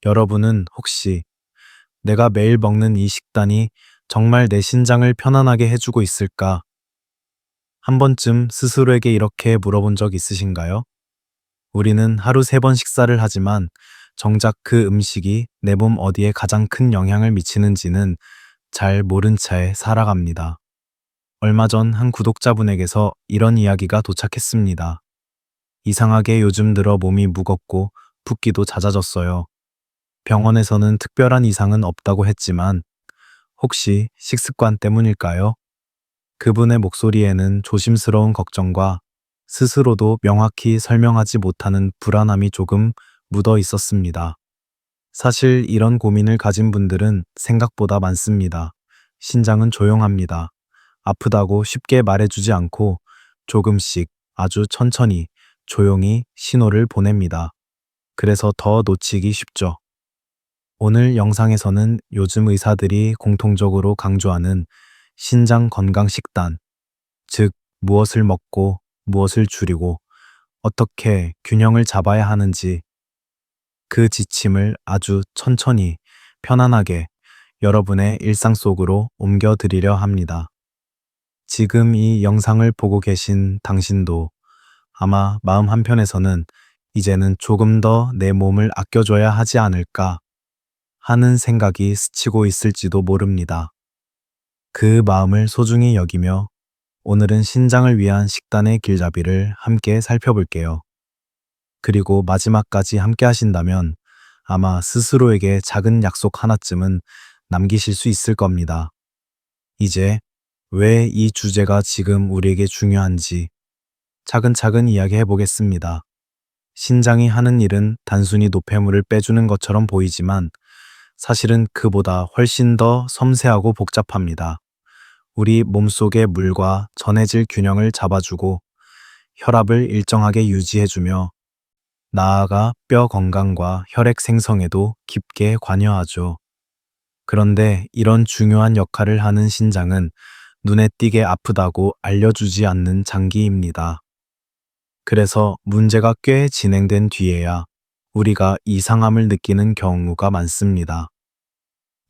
여러분은 혹시 내가 매일 먹는 이 식단이 정말 내 신장을 편안하게 해주고 있을까? 한 번쯤 스스로에게 이렇게 물어본 적 있으신가요? 우리는 하루 3번 식사를 하지만 정작 그 음식이 내 몸 어디에 가장 큰 영향을 미치는지는 잘 모른 채 살아갑니다. 얼마 전 한 구독자분에게서 이런 이야기가 도착했습니다. 이상하게 요즘 들어 몸이 무겁고 붓기도 잦아졌어요. 병원에서는 특별한 이상은 없다고 했지만 혹시 식습관 때문일까요? 그분의 목소리에는 조심스러운 걱정과 스스로도 명확히 설명하지 못하는 불안함이 조금 묻어 있었습니다. 사실 이런 고민을 가진 분들은 생각보다 많습니다. 신장은 조용합니다. 아프다고 쉽게 말해주지 않고 조금씩 아주 천천히 조용히 신호를 보냅니다. 그래서 더 놓치기 쉽죠. 오늘 영상에서는 요즘 의사들이 공통적으로 강조하는 신장 건강 식단, 즉 무엇을 먹고 무엇을 줄이고 어떻게 균형을 잡아야 하는지 그 지침을 아주 천천히 편안하게 여러분의 일상 속으로 옮겨 드리려 합니다. 지금 이 영상을 보고 계신 당신도 아마 마음 한편에서는 이제는 조금 더 내 몸을 아껴줘야 하지 않을까 하는 생각이 스치고 있을지도 모릅니다. 그 마음을 소중히 여기며 오늘은 신장을 위한 식단의 길잡이를 함께 살펴볼게요. 그리고 마지막까지 함께 하신다면 아마 스스로에게 작은 약속 하나쯤은 남기실 수 있을 겁니다. 이제 왜 이 주제가 지금 우리에게 중요한지 차근차근 이야기해 보겠습니다. 신장이 하는 일은 단순히 노폐물을 빼주는 것처럼 보이지만 사실은 그보다 훨씬 더 섬세하고 복잡합니다. 우리 몸속의 물과 전해질 균형을 잡아주고 혈압을 일정하게 유지해주며 나아가 뼈 건강과 혈액 생성에도 깊게 관여하죠. 그런데 이런 중요한 역할을 하는 신장은 눈에 띄게 아프다고 알려주지 않는 장기입니다. 그래서 문제가 꽤 진행된 뒤에야 우리가 이상함을 느끼는 경우가 많습니다.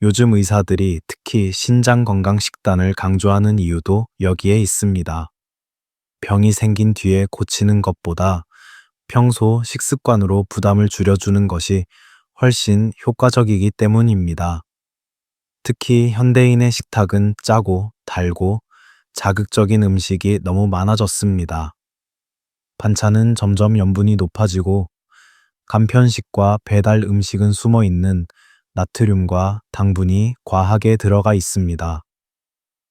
요즘 의사들이 특히 신장 건강 식단을 강조하는 이유도 여기에 있습니다. 병이 생긴 뒤에 고치는 것보다 평소 식습관으로 부담을 줄여주는 것이 훨씬 효과적이기 때문입니다. 특히 현대인의 식탁은 짜고 달고 자극적인 음식이 너무 많아졌습니다. 반찬은 점점 염분이 높아지고 간편식과 배달 음식은 숨어 있는 나트륨과 당분이 과하게 들어가 있습니다.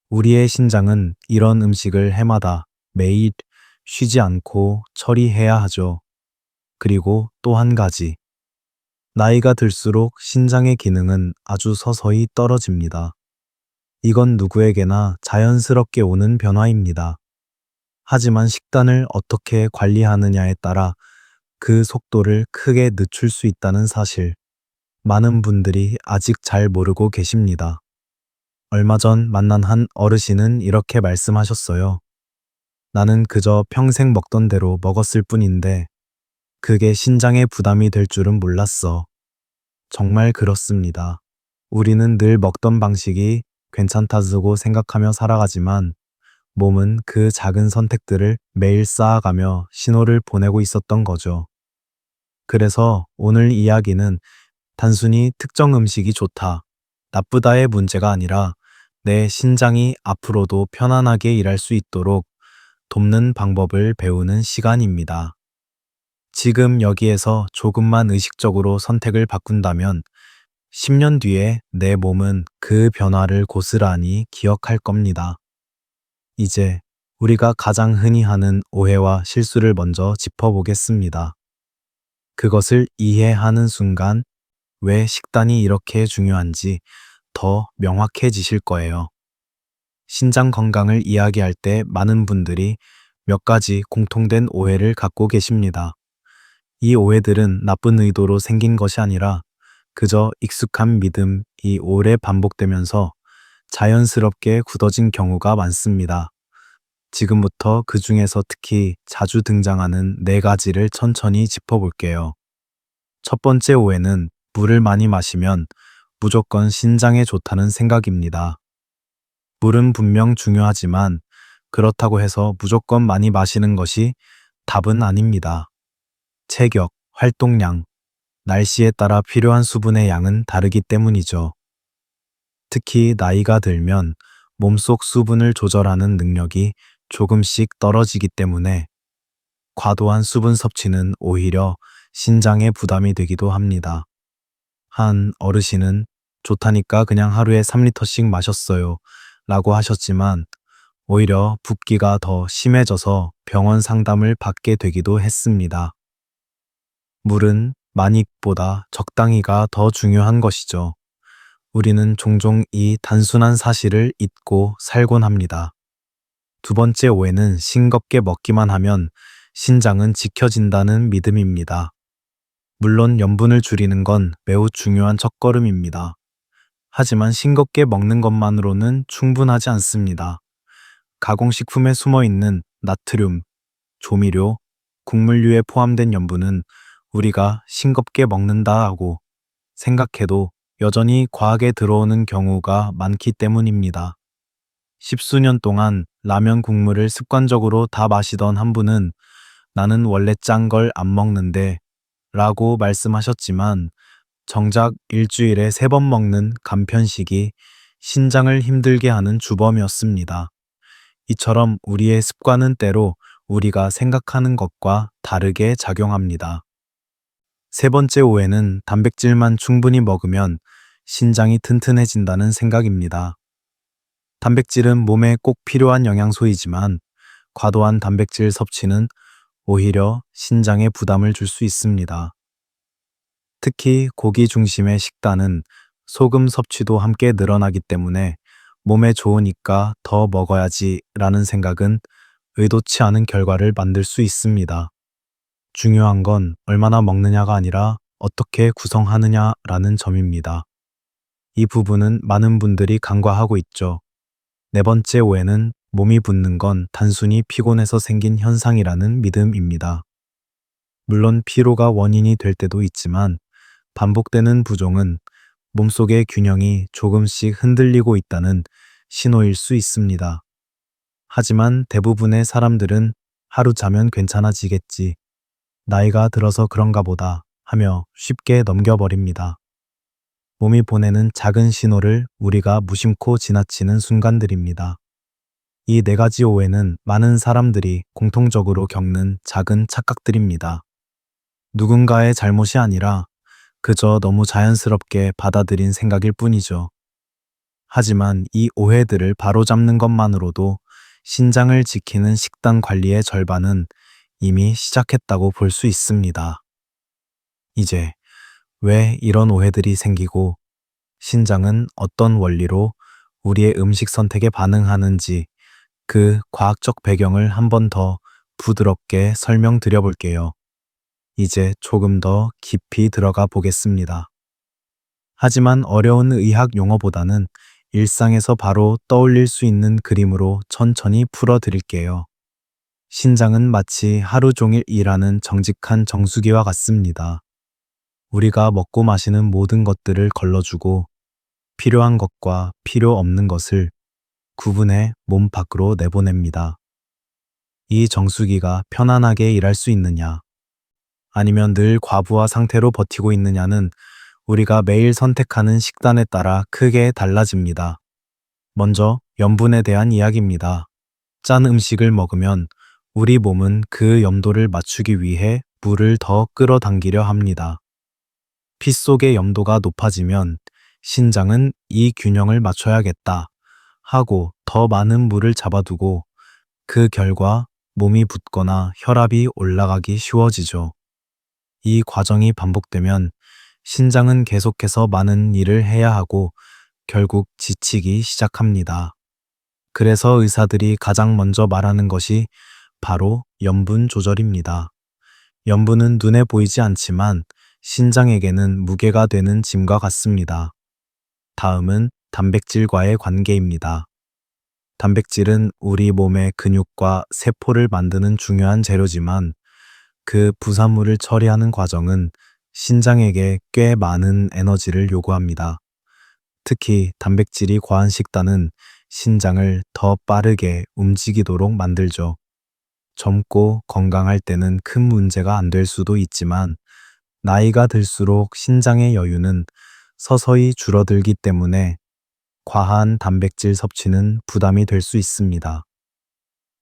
우리의 신장은 이런 음식을 해마다 매일 쉬지 않고 처리해야 하죠. 그리고 또 한 가지. 나이가 들수록 신장의 기능은 아주 서서히 떨어집니다. 이건 누구에게나 자연스럽게 오는 변화입니다. 하지만 식단을 어떻게 관리하느냐에 따라 그 속도를 크게 늦출 수 있다는 사실, 많은 분들이 아직 잘 모르고 계십니다. 얼마 전 만난 한 어르신은 이렇게 말씀하셨어요. 나는 그저 평생 먹던 대로 먹었을 뿐인데 그게 신장에 부담이 될 줄은 몰랐어. 정말 그렇습니다. 우리는 늘 먹던 방식이 괜찮다고 생각하며 살아가지만 몸은 그 작은 선택들을 매일 쌓아가며 신호를 보내고 있었던 거죠. 그래서 오늘 이야기는 단순히 특정 음식이 좋다, 나쁘다의 문제가 아니라 내 신장이 앞으로도 편안하게 일할 수 있도록 돕는 방법을 배우는 시간입니다. 지금 여기에서 조금만 의식적으로 선택을 바꾼다면 10년 뒤에 내 몸은 그 변화를 고스란히 기억할 겁니다. 이제 우리가 가장 흔히 하는 오해와 실수를 먼저 짚어보겠습니다. 그것을 이해하는 순간 왜 식단이 이렇게 중요한지 더 명확해지실 거예요. 신장 건강을 이야기할 때 많은 분들이 몇 가지 공통된 오해를 갖고 계십니다. 이 오해들은 나쁜 의도로 생긴 것이 아니라 그저 익숙한 믿음이 오래 반복되면서 자연스럽게 굳어진 경우가 많습니다. 지금부터 그 중에서 특히 자주 등장하는 4가지를 천천히 짚어볼게요. 첫 번째 오해는 물을 많이 마시면 무조건 신장에 좋다는 생각입니다. 물은 분명 중요하지만 그렇다고 해서 무조건 많이 마시는 것이 답은 아닙니다. 체격, 활동량, 날씨에 따라 필요한 수분의 양은 다르기 때문이죠. 특히 나이가 들면 몸속 수분을 조절하는 능력이 조금씩 떨어지기 때문에 과도한 수분 섭취는 오히려 신장에 부담이 되기도 합니다. 한 어르신은 좋다니까 그냥 하루에 3리터씩 마셨어요 라고 하셨지만 오히려 붓기가 더 심해져서 병원 상담을 받게 되기도 했습니다. 물은 많이보다 적당히가 더 중요한 것이죠. 우리는 종종 이 단순한 사실을 잊고 살곤 합니다. 두 번째 오해는 싱겁게 먹기만 하면 신장은 지켜진다는 믿음입니다. 물론 염분을 줄이는 건 매우 중요한 첫걸음입니다. 하지만 싱겁게 먹는 것만으로는 충분하지 않습니다. 가공식품에 숨어 있는 나트륨, 조미료, 국물류에 포함된 염분은 우리가 싱겁게 먹는다고 생각해도 여전히 과하게 들어오는 경우가 많기 때문입니다. 십수년 동안 라면 국물을 습관적으로 다 마시던 한 분은 나는 원래 짠 걸 안 먹는데 라고 말씀하셨지만 정작 일주일에 3번 먹는 간편식이 신장을 힘들게 하는 주범이었습니다. 이처럼 우리의 습관은 때로 우리가 생각하는 것과 다르게 작용합니다. 세 번째 오해는 단백질만 충분히 먹으면 신장이 튼튼해진다는 생각입니다. 단백질은 몸에 꼭 필요한 영양소이지만 과도한 단백질 섭취는 오히려 신장에 부담을 줄 수 있습니다. 특히 고기 중심의 식단은 소금 섭취도 함께 늘어나기 때문에 몸에 좋으니까 더 먹어야지 라는 생각은 의도치 않은 결과를 만들 수 있습니다. 중요한 건 얼마나 먹느냐가 아니라 어떻게 구성하느냐라는 점입니다. 이 부분은 많은 분들이 간과하고 있죠. 네 번째 오해는 몸이 붓는 건 단순히 피곤해서 생긴 현상이라는 믿음입니다. 물론 피로가 원인이 될 때도 있지만 반복되는 부종은 몸속의 균형이 조금씩 흔들리고 있다는 신호일 수 있습니다. 하지만 대부분의 사람들은 하루 자면 괜찮아지겠지, 나이가 들어서 그런가 보다 하며 쉽게 넘겨버립니다. 몸이 보내는 작은 신호를 우리가 무심코 지나치는 순간들입니다. 이 4가지 오해는 많은 사람들이 공통적으로 겪는 작은 착각들입니다. 누군가의 잘못이 아니라 그저 너무 자연스럽게 받아들인 생각일 뿐이죠. 하지만 이 오해들을 바로잡는 것만으로도 신장을 지키는 식단 관리의 절반은 이미 시작했다고 볼 수 있습니다. 이제 왜 이런 오해들이 생기고 신장은 어떤 원리로 우리의 음식 선택에 반응하는지 그 과학적 배경을 한 번 더 부드럽게 설명드려 볼게요. 이제 조금 더 깊이 들어가 보겠습니다. 하지만 어려운 의학 용어보다는 일상에서 바로 떠올릴 수 있는 그림으로 천천히 풀어 드릴게요. 신장은 마치 하루 종일 일하는 정직한 정수기와 같습니다. 우리가 먹고 마시는 모든 것들을 걸러주고 필요한 것과 필요 없는 것을 구분해 몸 밖으로 내보냅니다. 이 정수기가 편안하게 일할 수 있느냐, 아니면 늘 과부하 상태로 버티고 있느냐는 우리가 매일 선택하는 식단에 따라 크게 달라집니다. 먼저 염분에 대한 이야기입니다. 짠 음식을 먹으면 우리 몸은 그 염도를 맞추기 위해 물을 더 끌어당기려 합니다. 피 속의 염도가 높아지면 신장은 이 균형을 맞춰야겠다 하고 더 많은 물을 잡아두고 그 결과 몸이 붓거나 혈압이 올라가기 쉬워지죠. 이 과정이 반복되면 신장은 계속해서 많은 일을 해야 하고 결국 지치기 시작합니다. 그래서 의사들이 가장 먼저 말하는 것이 바로 염분 조절입니다. 염분은 눈에 보이지 않지만 신장에게는 무게가 되는 짐과 같습니다. 다음은 단백질과의 관계입니다. 단백질은 우리 몸의 근육과 세포를 만드는 중요한 재료지만 그 부산물을 처리하는 과정은 신장에게 꽤 많은 에너지를 요구합니다. 특히 단백질이 과한 식단은 신장을 더 빠르게 움직이도록 만들죠. 젊고 건강할 때는 큰 문제가 안 될 수도 있지만 나이가 들수록 신장의 여유는 서서히 줄어들기 때문에 과한 단백질 섭취는 부담이 될 수 있습니다.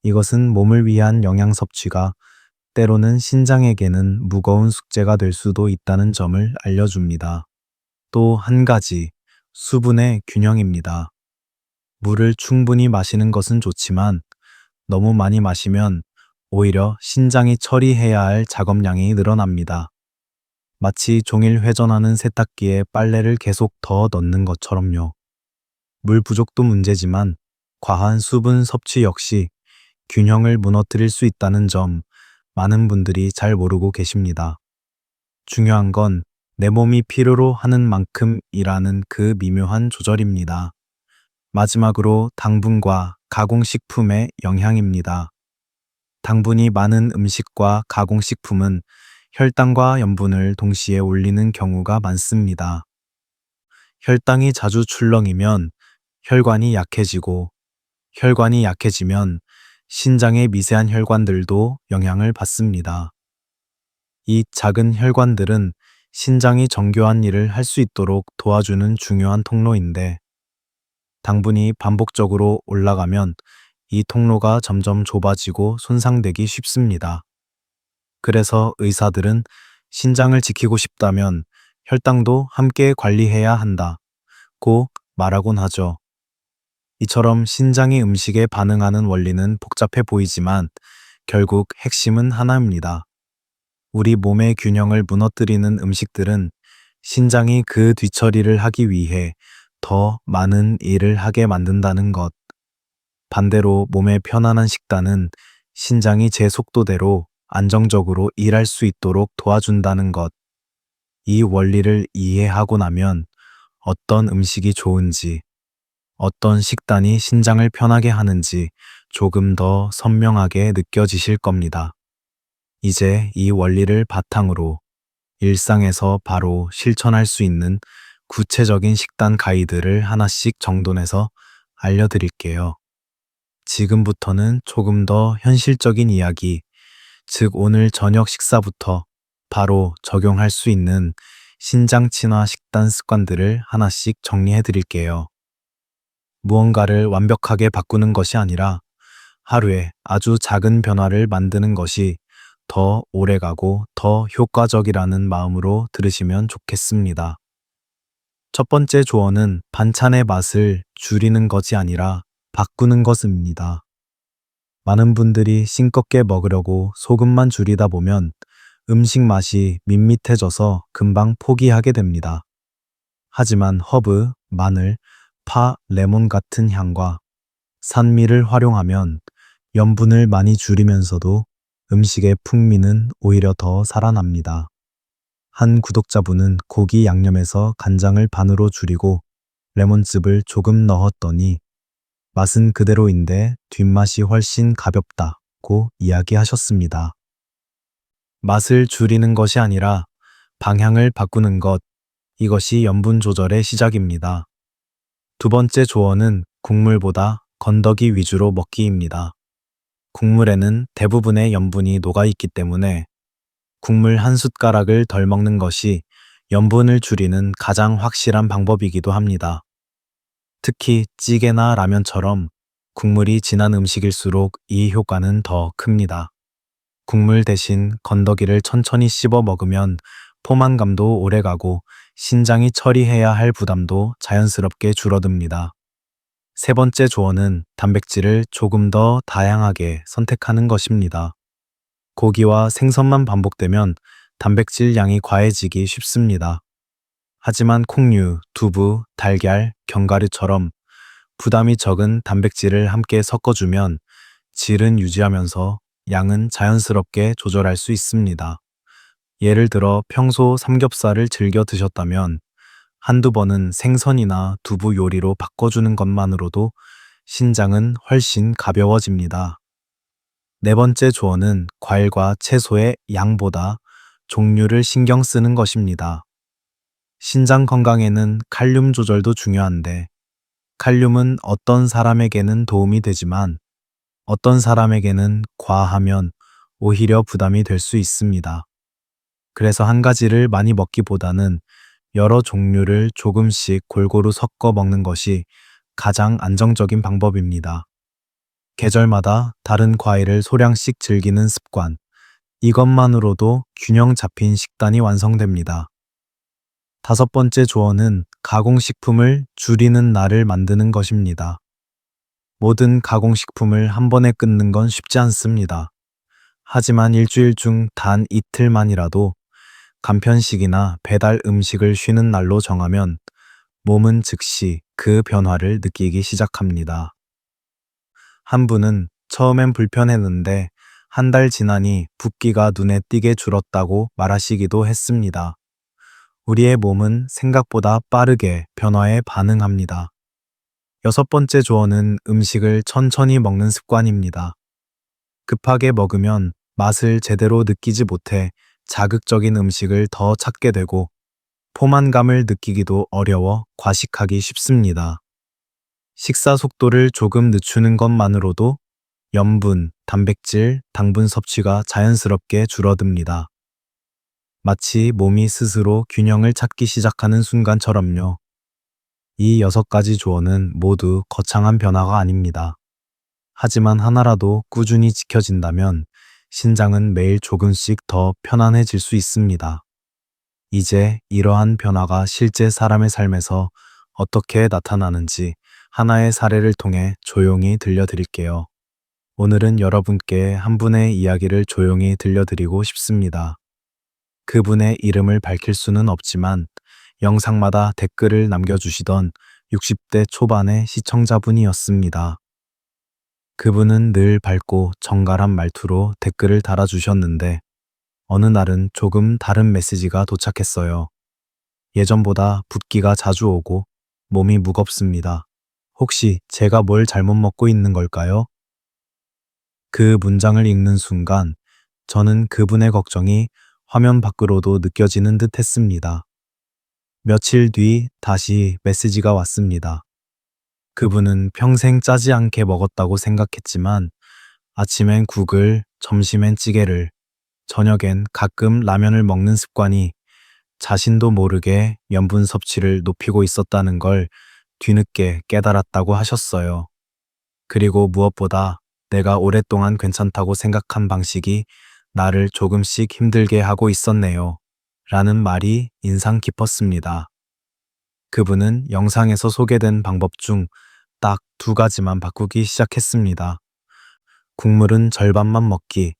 이것은 몸을 위한 영양 섭취가 때로는 신장에게는 무거운 숙제가 될 수도 있다는 점을 알려줍니다. 또 한 가지, 수분의 균형입니다. 물을 충분히 마시는 것은 좋지만 너무 많이 마시면 오히려 신장이 처리해야 할 작업량이 늘어납니다. 마치 종일 회전하는 세탁기에 빨래를 계속 더 넣는 것처럼요. 물 부족도 문제지만 과한 수분 섭취 역시 균형을 무너뜨릴 수 있다는 점 많은 분들이 잘 모르고 계십니다. 중요한 건 내 몸이 필요로 하는 만큼이라는 그 미묘한 조절입니다. 마지막으로 당분과 가공식품의 영향입니다. 당분이 많은 음식과 가공식품은 혈당과 염분을 동시에 올리는 경우가 많습니다. 혈당이 자주 출렁이면 혈관이 약해지고 혈관이 약해지면 신장의 미세한 혈관들도 영향을 받습니다. 이 작은 혈관들은 신장이 정교한 일을 할 수 있도록 도와주는 중요한 통로인데 당분이 반복적으로 올라가면 이 통로가 점점 좁아지고 손상되기 쉽습니다. 그래서 의사들은 신장을 지키고 싶다면 혈당도 함께 관리해야 한다고 말하곤 하죠. 이처럼 신장이 음식에 반응하는 원리는 복잡해 보이지만 결국 핵심은 하나입니다. 우리 몸의 균형을 무너뜨리는 음식들은 신장이 그 뒤처리를 하기 위해 더 많은 일을 하게 만든다는 것. 반대로 몸에 편안한 식단은 신장이 제 속도대로 안정적으로 일할 수 있도록 도와준다는 것. 이 원리를 이해하고 나면 어떤 음식이 좋은지, 어떤 식단이 신장을 편하게 하는지 조금 더 선명하게 느껴지실 겁니다. 이제 이 원리를 바탕으로 일상에서 바로 실천할 수 있는 구체적인 식단 가이드를 하나씩 정돈해서 알려드릴게요. 지금부터는 조금 더 현실적인 이야기, 즉 오늘 저녁 식사부터 바로 적용할 수 있는 신장 친화 식단 습관들을 하나씩 정리해 드릴게요. 무언가를 완벽하게 바꾸는 것이 아니라 하루에 아주 작은 변화를 만드는 것이 더 오래가고 더 효과적이라는 마음으로 들으시면 좋겠습니다. 첫 번째 조언은 반찬의 맛을 줄이는 것이 아니라 바꾸는 것입니다. 많은 분들이 싱겁게 먹으려고 소금만 줄이다 보면 음식 맛이 밋밋해져서 금방 포기하게 됩니다. 하지만 허브, 마늘, 파, 레몬 같은 향과 산미를 활용하면 염분을 많이 줄이면서도 음식의 풍미는 오히려 더 살아납니다. 한 구독자분은 고기 양념에서 간장을 반으로 줄이고 레몬즙을 조금 넣었더니 맛은 그대로인데 뒷맛이 훨씬 가볍다고 이야기하셨습니다. 맛을 줄이는 것이 아니라 방향을 바꾸는 것, 이것이 염분 조절의 시작입니다. 두 번째 조언은 국물보다 건더기 위주로 먹기입니다. 국물에는 대부분의 염분이 녹아있기 때문에 국물 한 숟가락을 덜 먹는 것이 염분을 줄이는 가장 확실한 방법이기도 합니다. 특히 찌개나 라면처럼 국물이 진한 음식일수록 이 효과는 더 큽니다. 국물 대신 건더기를 천천히 씹어 먹으면 포만감도 오래가고 신장이 처리해야 할 부담도 자연스럽게 줄어듭니다. 세 번째 조언은 단백질을 조금 더 다양하게 선택하는 것입니다. 고기와 생선만 반복되면 단백질 양이 과해지기 쉽습니다. 하지만 콩류, 두부, 달걀, 견과류처럼 부담이 적은 단백질을 함께 섞어주면 질은 유지하면서 양은 자연스럽게 조절할 수 있습니다. 예를 들어 평소 삼겹살을 즐겨 드셨다면 한두 번은 생선이나 두부 요리로 바꿔주는 것만으로도 신장은 훨씬 가벼워집니다. 네 번째 조언은 과일과 채소의 양보다 종류를 신경 쓰는 것입니다. 신장 건강에는 칼륨 조절도 중요한데, 칼륨은 어떤 사람에게는 도움이 되지만 어떤 사람에게는 과하면 오히려 부담이 될 수 있습니다. 그래서 한 가지를 많이 먹기보다는 여러 종류를 조금씩 골고루 섞어 먹는 것이 가장 안정적인 방법입니다. 계절마다 다른 과일을 소량씩 즐기는 습관, 이것만으로도 균형 잡힌 식단이 완성됩니다. 다섯 번째 조언은 가공식품을 줄이는 날을 만드는 것입니다. 모든 가공식품을 한 번에 끊는 건 쉽지 않습니다. 하지만 일주일 중 단 이틀만이라도 간편식이나 배달 음식을 쉬는 날로 정하면 몸은 즉시 그 변화를 느끼기 시작합니다. 한 분은 처음엔 불편했는데 한 달 지나니 붓기가 눈에 띄게 줄었다고 말하시기도 했습니다. 우리의 몸은 생각보다 빠르게 변화에 반응합니다. 여섯 번째 조언은 음식을 천천히 먹는 습관입니다. 급하게 먹으면 맛을 제대로 느끼지 못해 자극적인 음식을 더 찾게 되고 포만감을 느끼기도 어려워 과식하기 쉽습니다. 식사 속도를 조금 늦추는 것만으로도 염분, 단백질, 당분 섭취가 자연스럽게 줄어듭니다. 마치 몸이 스스로 균형을 찾기 시작하는 순간처럼요. 이 여섯 가지 조언은 모두 거창한 변화가 아닙니다. 하지만 하나라도 꾸준히 지켜진다면 신장은 매일 조금씩 더 편안해질 수 있습니다. 이제 이러한 변화가 실제 사람의 삶에서 어떻게 나타나는지 하나의 사례를 통해 조용히 들려드릴게요. 오늘은 여러분께 한 분의 이야기를 조용히 들려드리고 싶습니다. 그분의 이름을 밝힐 수는 없지만 영상마다 댓글을 남겨주시던 60대 초반의 시청자분이었습니다. 그분은 늘 밝고 정갈한 말투로 댓글을 달아주셨는데 어느 날은 조금 다른 메시지가 도착했어요. 예전보다 붓기가 자주 오고 몸이 무겁습니다. 혹시 제가 뭘 잘못 먹고 있는 걸까요? 그 문장을 읽는 순간 저는 그분의 걱정이 화면 밖으로도 느껴지는 듯 했습니다. 며칠 뒤 다시 메시지가 왔습니다. 그분은 평생 짜지 않게 먹었다고 생각했지만 아침엔 국을, 점심엔 찌개를, 저녁엔 가끔 라면을 먹는 습관이 자신도 모르게 염분 섭취를 높이고 있었다는 걸 뒤늦게 깨달았다고 하셨어요. 그리고 무엇보다 내가 오랫동안 괜찮다고 생각한 방식이 나를 조금씩 힘들게 하고 있었네요. 라는 말이 인상 깊었습니다. 그분은 영상에서 소개된 방법 중 딱 두 가지만 바꾸기 시작했습니다. 국물은 절반만 먹기,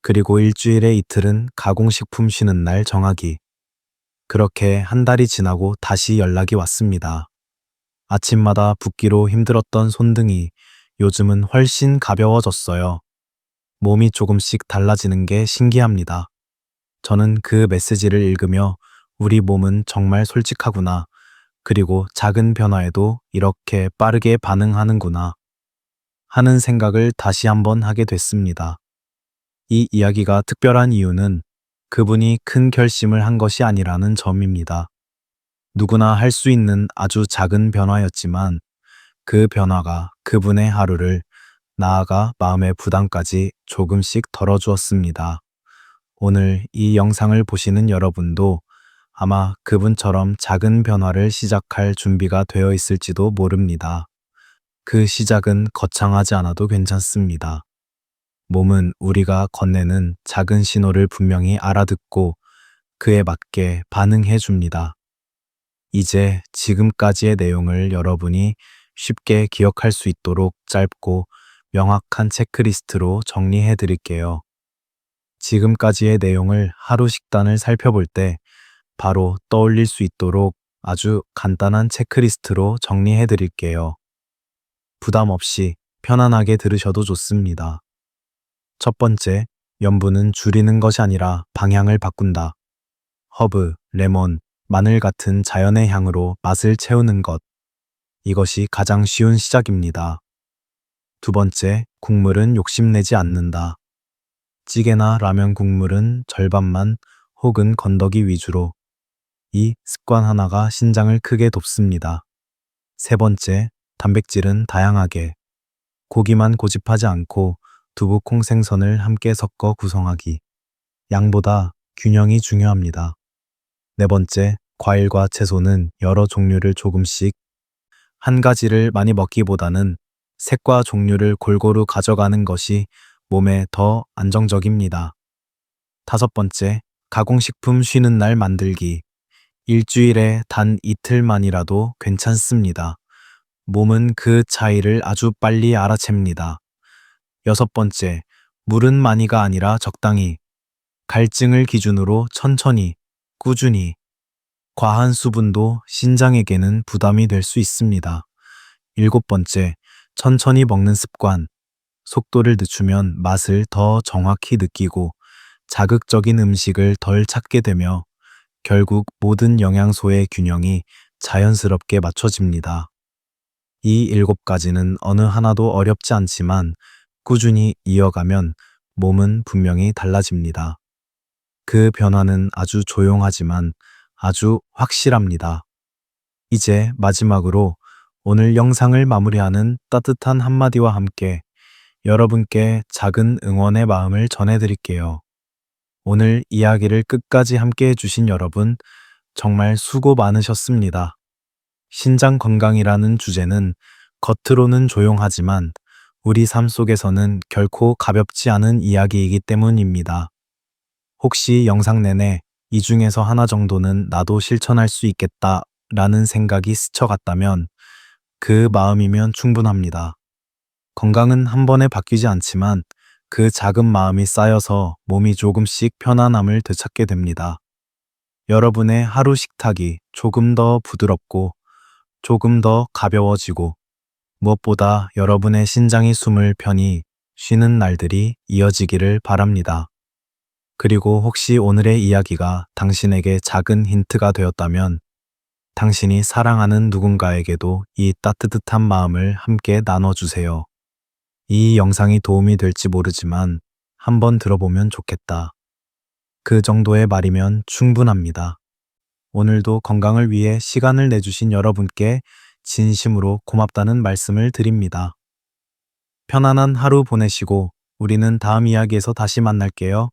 그리고 일주일에 이틀은 가공식품 쉬는 날 정하기. 그렇게 한 달이 지나고 다시 연락이 왔습니다. 아침마다 붓기로 힘들었던 손등이 요즘은 훨씬 가벼워졌어요. 몸이 조금씩 달라지는 게 신기합니다. 저는 그 메시지를 읽으며 우리 몸은 정말 솔직하구나. 그리고 작은 변화에도 이렇게 빠르게 반응하는구나 하는 생각을 다시 한번 하게 됐습니다. 이 이야기가 특별한 이유는 그분이 큰 결심을 한 것이 아니라는 점입니다. 누구나 할 수 있는 아주 작은 변화였지만 그 변화가 그분의 하루를, 나아가 마음의 부담까지 조금씩 덜어주었습니다. 오늘 이 영상을 보시는 여러분도 아마 그분처럼 작은 변화를 시작할 준비가 되어 있을지도 모릅니다. 그 시작은 거창하지 않아도 괜찮습니다. 몸은 우리가 건네는 작은 신호를 분명히 알아듣고 그에 맞게 반응해 줍니다. 이제 지금까지의 내용을 여러분이 쉽게 기억할 수 있도록 짧고 명확한 체크리스트로 정리해 드릴게요. 지금까지의 내용을 하루 식단을 살펴볼 때 바로 떠올릴 수 있도록 아주 간단한 체크리스트로 정리해 드릴게요. 부담 없이 편안하게 들으셔도 좋습니다. 첫 번째, 염분은 줄이는 것이 아니라 방향을 바꾼다. 허브, 레몬, 마늘 같은 자연의 향으로 맛을 채우는 것. 이것이 가장 쉬운 시작입니다. 두 번째, 국물은 욕심내지 않는다. 찌개나 라면 국물은 절반만 혹은 건더기 위주로. 이 습관 하나가 신장을 크게 돕습니다. 세 번째, 단백질은 다양하게. 고기만 고집하지 않고 두부, 콩, 생선을 함께 섞어 구성하기. 양보다 균형이 중요합니다. 네 번째, 과일과 채소는 여러 종류를 조금씩. 한 가지를 많이 먹기보다는 색과 종류를 골고루 가져가는 것이 몸에 더 안정적입니다. 다섯 번째, 가공식품 쉬는 날 만들기. 일주일에 단 이틀만이라도 괜찮습니다. 몸은 그 차이를 아주 빨리 알아챕니다. 여섯 번째, 물은 많이가 아니라 적당히. 갈증을 기준으로 천천히, 꾸준히. 과한 수분도 신장에게는 부담이 될 수 있습니다. 일곱 번째, 천천히 먹는 습관. 속도를 늦추면 맛을 더 정확히 느끼고 자극적인 음식을 덜 찾게 되며 결국 모든 영양소의 균형이 자연스럽게 맞춰집니다. 이 일곱 가지는 어느 하나도 어렵지 않지만 꾸준히 이어가면 몸은 분명히 달라집니다. 그 변화는 아주 조용하지만 아주 확실합니다. 이제 마지막으로 오늘 영상을 마무리하는 따뜻한 한마디와 함께 여러분께 작은 응원의 마음을 전해드릴게요. 오늘 이야기를 끝까지 함께 해주신 여러분, 정말 수고 많으셨습니다. 신장 건강이라는 주제는 겉으로는 조용하지만 우리 삶 속에서는 결코 가볍지 않은 이야기이기 때문입니다. 혹시 영상 내내 이 중에서 하나 정도는 나도 실천할 수 있겠다 라는 생각이 스쳐갔다면 그 마음이면 충분합니다. 건강은 한 번에 바뀌지 않지만 그 작은 마음이 쌓여서 몸이 조금씩 편안함을 되찾게 됩니다. 여러분의 하루 식탁이 조금 더 부드럽고 조금 더 가벼워지고 무엇보다 여러분의 신장이 숨을 편히 쉬는 날들이 이어지기를 바랍니다. 그리고 혹시 오늘의 이야기가 당신에게 작은 힌트가 되었다면 당신이 사랑하는 누군가에게도 이 따뜻한 마음을 함께 나눠주세요. 이 영상이 도움이 될지 모르지만 한번 들어보면 좋겠다. 그 정도의 말이면 충분합니다. 오늘도 건강을 위해 시간을 내주신 여러분께 진심으로 고맙다는 말씀을 드립니다. 편안한 하루 보내시고 우리는 다음 이야기에서 다시 만날게요.